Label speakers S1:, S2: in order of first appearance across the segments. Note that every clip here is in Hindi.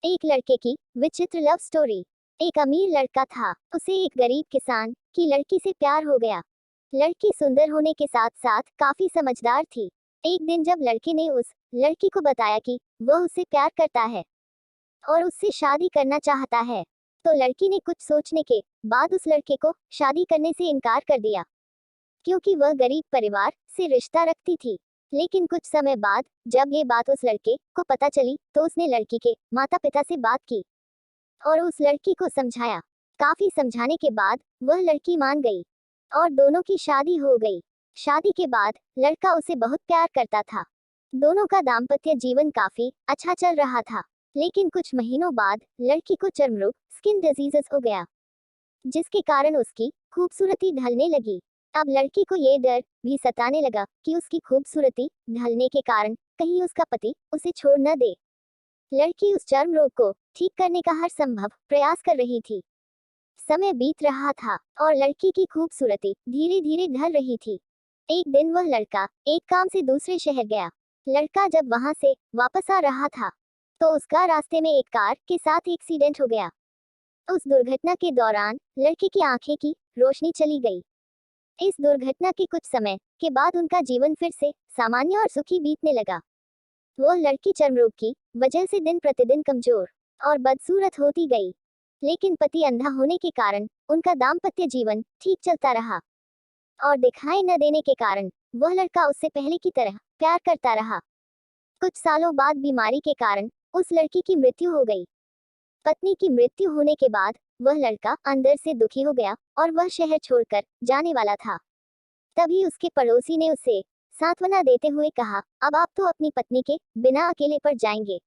S1: एक लड़के की विचित्र लव स्टोरी। एक अमीर लड़का था, उसे एक गरीब किसान की लड़की से प्यार हो गया। लड़की सुंदर होने के साथ साथ काफी समझदार थी। एक दिन जब लड़के ने उस लड़की को बताया कि वह उससे प्यार करता है और उससे शादी करना चाहता है, तो लड़की ने कुछ सोचने के बाद उस लड़के को शादी करने से इनकार कर दिया, क्योंकि वह गरीब परिवार से रिश्ता रखती थी। लेकिन कुछ समय बाद जब ये बात उस लड़के को पता चली, तो उसने लड़की के माता पिता से बात की और उस लड़की को समझाया। काफी समझाने के बाद वह लड़की मान गई और दोनों की शादी हो गई। शादी के बाद लड़का उसे बहुत प्यार करता था। दोनों का दाम्पत्य जीवन काफी अच्छा चल रहा था। लेकिन कुछ महीनों बाद लड़की को चर्म रोग स्किन डिजीजेस हो गया, जिसके कारण उसकी खूबसूरती ढलने लगी। अब लड़की को ये डर भी सताने लगा कि उसकी खूबसूरती ढलने के कारण कहीं उसका पति उसे छोड़ न दे। लड़की उस चर्म रोग को ठीक करने का हर संभव प्रयास कर रही थी। समय बीत रहा था और लड़की की खूबसूरती धीरे धीरे ढल रही थी। एक दिन वह लड़का एक काम से दूसरे शहर गया। लड़का जब वहां से वापस आ रहा था, तो उसका रास्ते में एक कार के साथ एक्सीडेंट हो गया। उस दुर्घटना के दौरान लड़के की आंखें की रोशनी चली गई। इस दुर्घटना के कुछ समय के बाद उनका जीवन फिर से सामान्य और सुखी बीतने लगा। वह लड़की चर्म रोग की वजह से दिन प्रतिदिन कमजोर और बदसूरत होती गई। लेकिन पति अंधा होने के कारण उनका दाम्पत्य जीवन ठीक चलता रहा और दिखाई न देने के कारण वह लड़का उससे पहले की तरह प्यार करता रहा। कुछ सालों बाद बीमारी के कारण उस लड़की की मृत्यु हो गई। पत्नी की मृत्यु होने के बाद वह लड़का अंदर से दुखी हो गया और वह शहर छोड़कर जाने वाला था। तभी उसके पड़ोसी ने उसे सांत्वना देते हुए कहा, अब आप तो अपनी पत्नी के बिना अकेले पड़ जाएंगे।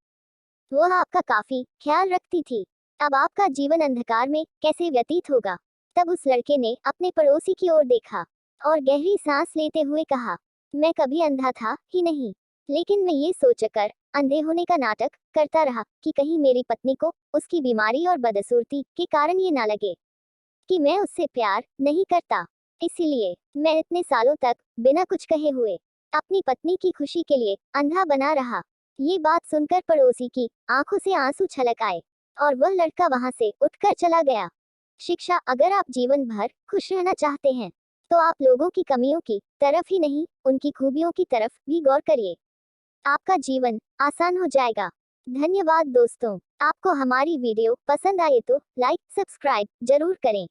S1: वह आपका काफी ख्याल रखती थी। अब आपका जीवन अंधकार में कैसे व्यतीत होगा। तब उस लड़के ने अपने पड़ोसी की ओर देखा और गहरी सांस लेते हुए कहा, मैं कभी अंधा था ही नहीं, लेकिन मैं ये सोचकर अंधे होने का नाटक करता रहा कि कहीं मेरी पत्नी को उसकी बीमारी और बदसूरती के कारण ये ना लगे कि मैं उससे प्यार नहीं करता। इसीलिए मैं इतने सालों तक बिना कुछ कहे हुए अपनी पत्नी की खुशी के लिए अंधा बना रहा। ये बात सुनकर पड़ोसी की आंखों से आंसू छलक आए और वह लड़का वहां से उठकर चला गया। शिक्षा, अगर आप जीवन भर खुश रहना चाहते हैं, तो आप लोगों की कमियों की तरफ ही नहीं, उनकी खूबियों की तरफ भी गौर करिए। आपका जीवन आसान हो जाएगा। धन्यवाद दोस्तों। आपको हमारी वीडियो पसंद आए तो लाइक सब्सक्राइब जरूर करें।